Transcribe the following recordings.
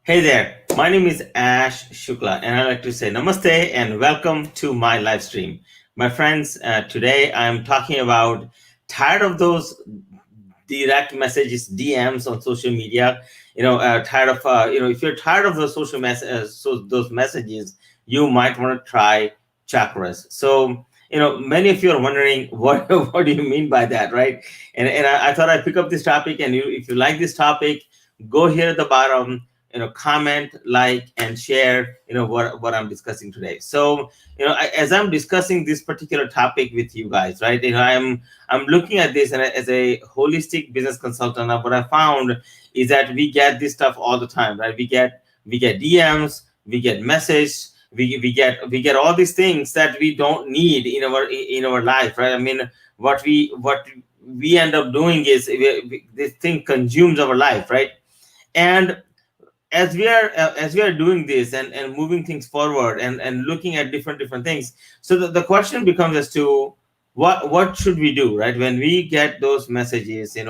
Hey there, my name is Ash Shukla, and I'd like to say namaste and welcome to my live stream. My friends, today I'm talking about tired of those direct messages, DMs on social media. Tired of if you're tired of those those messages, you might want to try chakras. So many of you are wondering what do you mean by that, right? And I thought I'd pick up this topic, and if you like this topic, go here at the bottom, comment, like, and share what I'm discussing today. So as I'm discussing this particular topic with you guys, right, I'm looking at this, and as a holistic business consultant, what I found is that we get this stuff all the time, right? We get DMs, we get message, we get all these things that we don't need in our life, right? I mean, what we end up doing is this thing consumes our life, right? And as we are doing this and moving things forward and looking at different things, so the question becomes as to what should we do, right, when we get those messages, and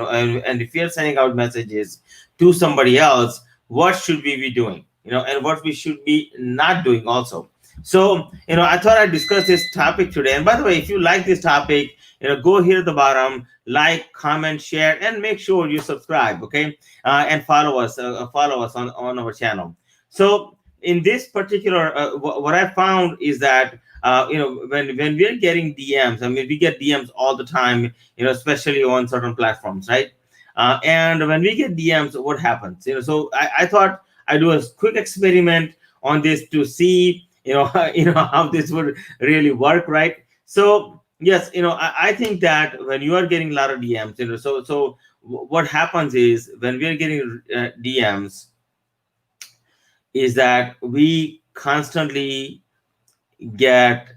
if we are sending out messages to somebody else, what should we be doing, and what we should be not doing also. So I thought I'd discuss this topic today. And by the way, if you like this topic, go here at the bottom, like, comment, share, and make sure you subscribe, okay? And follow us on our channel. So in this particular, what I found is that when we're getting DMs, I mean, we get DMs all the time, especially on certain platforms, right? And when we get DMs, what happens? So I thought I'd do a quick experiment on this to see, how this would really work, right? So yes, I think that when you are getting a lot of DMs, so what happens is when we are getting DMs, is that we constantly get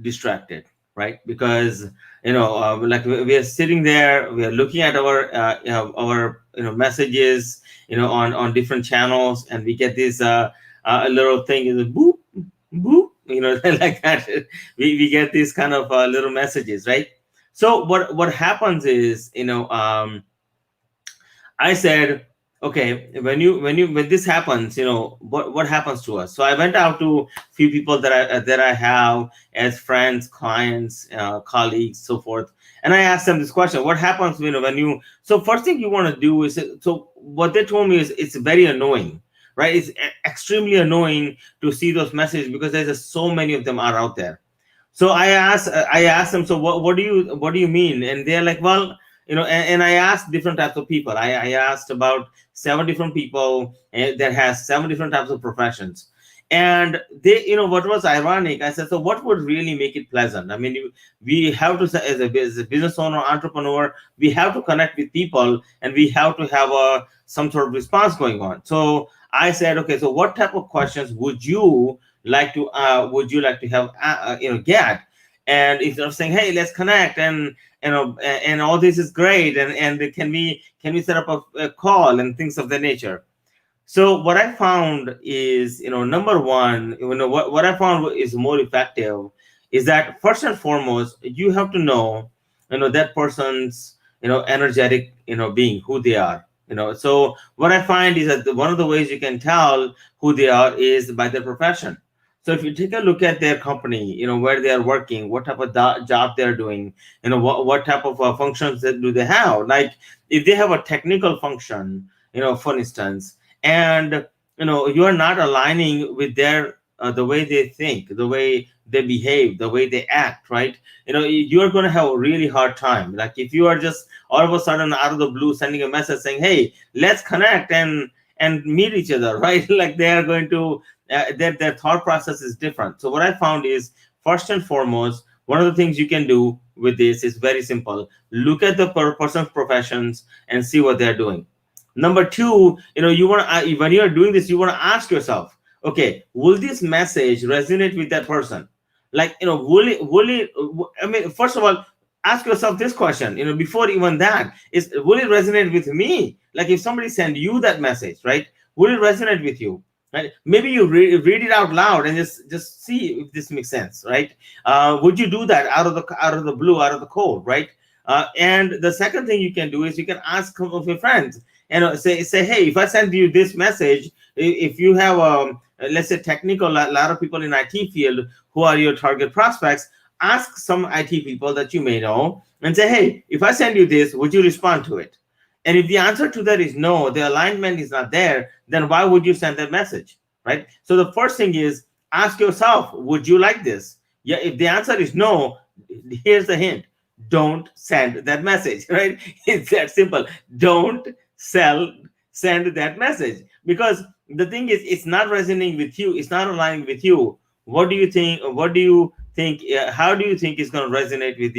distracted, right? Because like we are sitting there, we are looking at our messages, on different channels, and we get this a little thing is boop boop, like that. We get these kind of little messages, right? So what happens is, I said, okay, when this happens, what happens to us. So I went out to few people that I have as friends, clients, colleagues, so forth, and I asked them this question: what happens, when you? So first thing you want to do is, so what they told me is it's very annoying, right? It's extremely annoying to see those messages because there's just so many of them are out there. So I asked them, so what do you mean? And they're like, well, and I asked different types of people. I asked about 7 different people, that has 7 different types of professions. And they, what was ironic, I said, so what would really make it pleasant? I mean, we have to, as a business owner, entrepreneur, we have to connect with people, and we have to have some sort of response going on. So I said, okay, so what type of questions would you like to have, get? And instead of saying, hey, let's connect, and all this is great, and can we set up a call and things of that nature. So what I found is, number one, what I found is more effective is that first and foremost, you have to know, that person's, energetic, being, who they are. So what I find is that one of the ways you can tell who they are is by their profession. So if you take a look at their company, where they are working, what type of job they're doing, what type of functions that do they have. Like if they have a technical function, for instance, and you are not aligning with their the way they think, the way they behave, the way they act, right? You are going to have a really hard time. Like if you are just all of a sudden out of the blue sending a message saying, hey, let's connect and meet each other, right? Like they are going to their thought process is different. So what I found is, first and foremost, one of the things you can do with this is very simple: look at the person's professions and see what they're doing. Number two, you want to, when you're doing this, you want to ask yourself, okay, will this message resonate with that person? Like, I mean, first of all, ask yourself this question, before even that, is, will it resonate with me? Like if somebody send you that message, right, will it resonate with you? Right? Maybe you read it out loud and just see if this makes sense, right? Would you do that out of the blue, out of the cold, right? And the second thing you can do is you can ask some of your friends, And say, hey, if I send you this message, if you have let's say technical, a lot of people in IT field who are your target prospects, ask some IT people that you may know and say, hey, if I send you this, would you respond to it? And if the answer to that is no, the alignment is not there, then why would you send that message, right? So the first thing is ask yourself, would you like this? Yeah, if the answer is no, here's the hint: don't send that message, right? It's that simple. Don't sell send that message, because the thing is, it's not resonating with you, it's not aligning with you. What do you think? How do you think it's going to resonate with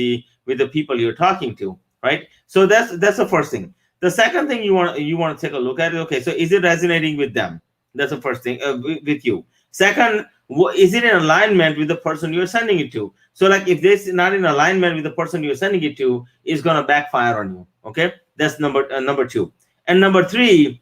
the people you're talking to, right? So that's the first thing. The second thing you want to take a look at it. Okay, so is it resonating with them? That's the first thing, with you. Second, is it in alignment with the person you're sending it to? So like if this is not in alignment with the person you're sending it to, it's gonna backfire on you. Okay, that's number two. And number three,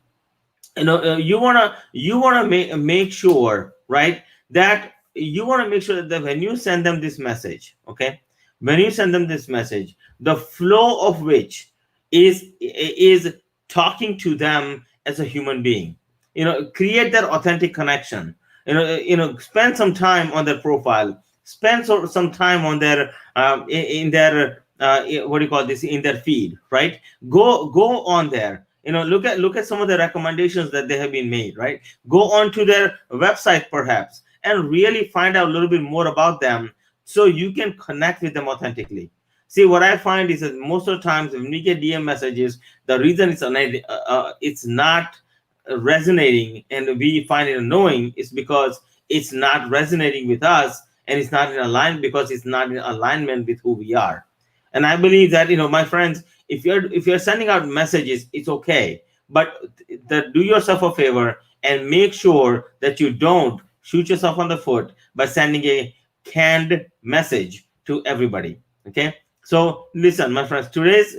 you wanna make sure, right, that you want to make sure that when you send them this message, okay, when you send them this message, the flow of which is talking to them as a human being. Create that authentic connection. Spend some time on their profile, spend some time on their in their what do you call this, in their feed, right? Go on there. Look at some of the recommendations that they have been made, right? Go on to their website perhaps and really find out a little bit more about them, so you can connect with them authentically. See, what I find is that most of the times when we get DM messages, the reason it's not resonating and we find it annoying is because it's not resonating with us, and it's not in alignment because it's not in alignment with who we are. And I believe that, my friends, if you're sending out messages, it's okay, but do yourself a favor and make sure that you don't shoot yourself on the foot by sending a canned message to everybody. Okay, so listen, my friends, today's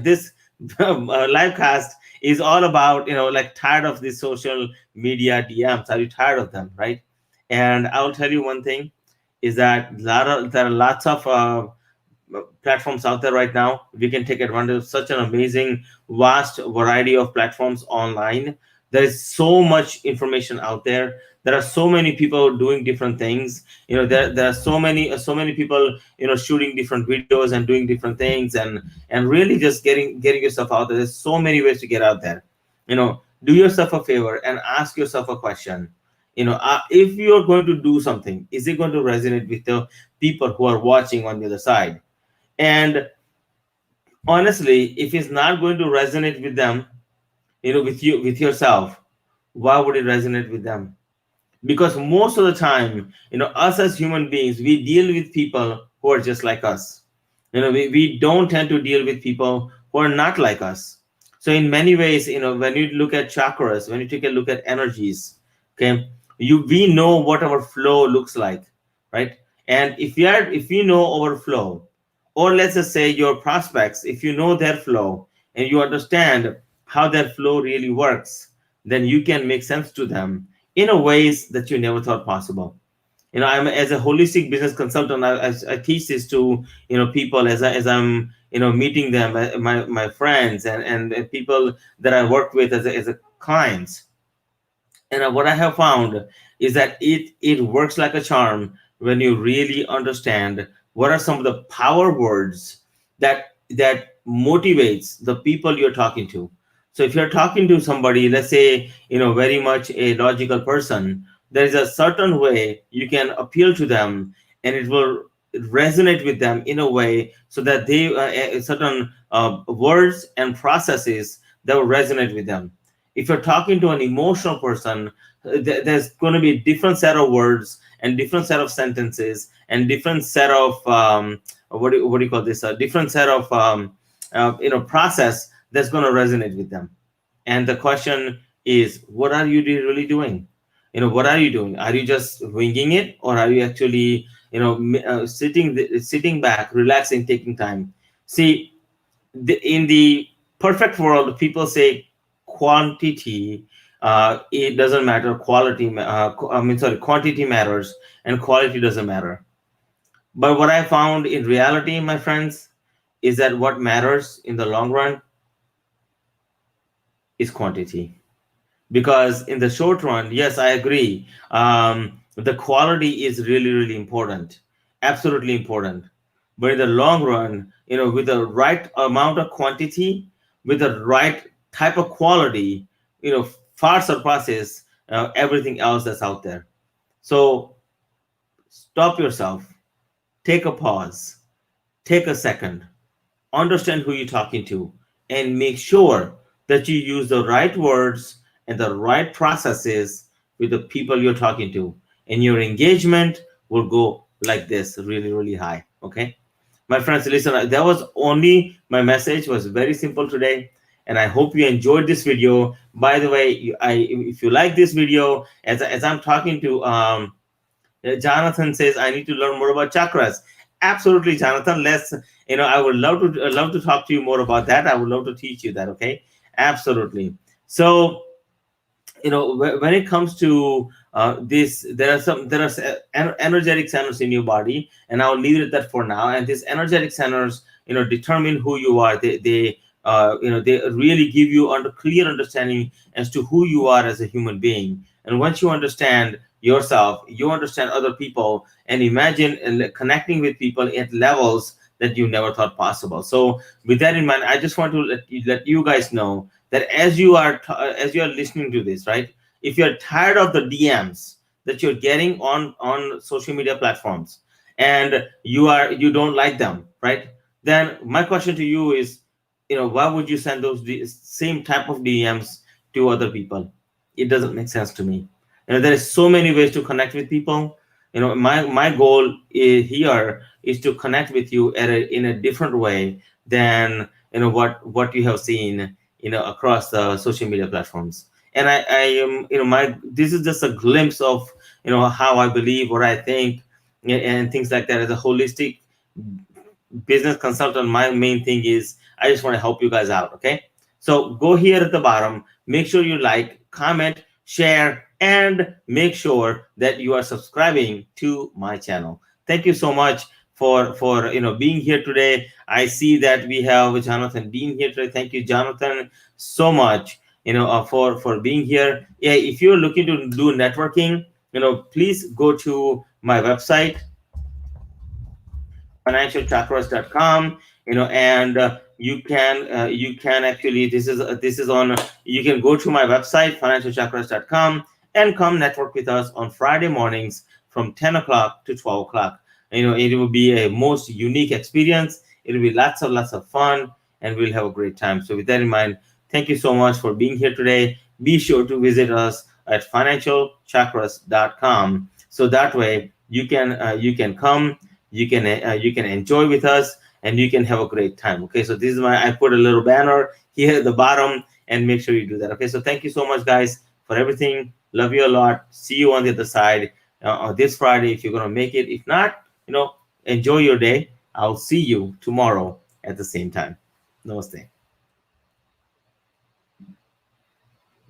this live cast is all about, like, tired of these social media DMs. Are you tired of them, right? And I'll tell you one thing is that there are lots of platforms out there right now. We can take advantage of such an amazing, vast variety of platforms online. There is so much information out there. There are so many people doing different things. There are so many people, shooting different videos and doing different things, and really just getting yourself out there. There's so many ways to get out there. Do yourself a favor and ask yourself a question. If you're going to do something, is it going to resonate with the people who are watching on the other side? And honestly, if it's not going to resonate with them, with you, with yourself, why would it resonate with them? Because most of the time, us as human beings, we deal with people who are just like us. We don't tend to deal with people who are not like us. So in many ways, when you look at chakras, when you take a look at energies, okay, we know what our flow looks like, right? And if you know our flow, or let's just say your prospects, if you know their flow and you understand how their flow really works, then you can make sense to them in a ways that you never thought possible. I'm, as a holistic business consultant, I teach this to, people as I'm meeting them, my friends, and people that I work with as a clients. And what I have found is that it works like a charm when you really understand what are some of the power words that motivates the people you're talking to. So if you're talking to somebody, let's say, very much a logical person, there is a certain way you can appeal to them, and it will resonate with them in a way so that they certain words and processes that will resonate with them. If you're talking to an emotional person, there's going to be a different set of words and different set of sentences and different set of what do you call this, a different set of process that's going to resonate with them. And the question is, what are you really doing? What are you doing? Are you just winging it, or are you actually, sitting back, relaxing, taking time? See, in the perfect world, people say quantity, it doesn't matter, quantity matters and quality doesn't matter. But what I found in reality, my friends, is that what matters in the long run is quantity. Because in the short run, yes, I agree. The quality is really, really important, absolutely important. But in the long run, with the right amount of quantity, with the right type of quality, far surpasses everything else that's out there. So stop yourself, take a pause, take a second, understand who you're talking to, and make sure that you use the right words and the right processes with the people you're talking to, and your engagement will go like this, really, really high. Okay, my friends, listen, that was only my message. Was very simple today, and I hope you enjoyed this video. By the way, if you like this video, as I'm talking to Jonathan says, I need to learn more about chakras. Absolutely, Jonathan. I would love to talk to you more about that. I would love to teach you that. Okay, absolutely. So, when it comes to this, there are energetic centers in your body, and I'll leave it at that for now. And these energetic centers, determine who you are. They really give you under clear understanding as to who you are as a human being. And once you understand yourself, you understand other people, and imagine connecting with people at levels that you never thought possible. So with that in mind, I just want to let you guys know that as you are listening to this, right? If you're tired of the DMs that you're getting on social media platforms, and you don't like them, right? Then my question to you is, why would you send those same type of DMs to other people? It doesn't make sense to me. There is so many ways to connect with people. My goal here is to connect with you in a different way than what you have seen across the social media platforms. And I am my this is just a glimpse of how I believe, what I think, and things like that. As a holistic business consultant, my main thing is I just want to help you guys out. Okay, so go here at the bottom, make sure you like, comment, share, and make sure that you are subscribing to my channel. Thank you so much for being here today. I see that we have Jonathan Dean here today. Thank you, Jonathan, so much for being here. Yeah, if you're looking to do networking, please go to my website, financialchakras.com. And you can actually, this is on, you can go to my website, financialchakras.com, and come network with us on Friday mornings from 10 o'clock to 12 o'clock. It will be a most unique experience. It'll be lots of fun, and we'll have a great time. So with that in mind, thank you so much for being here today. Be sure to visit us at financialchakras.com, so that way you can come, you can enjoy with us, and you can have a great time. Okay, so this is I put a little banner here at the bottom, and make sure you do that. Okay, so thank you so much, guys, for everything. Love you a lot. See you on the other side on this Friday if you're gonna make it. If not, enjoy your day. I'll see you tomorrow at the same time. Namaste.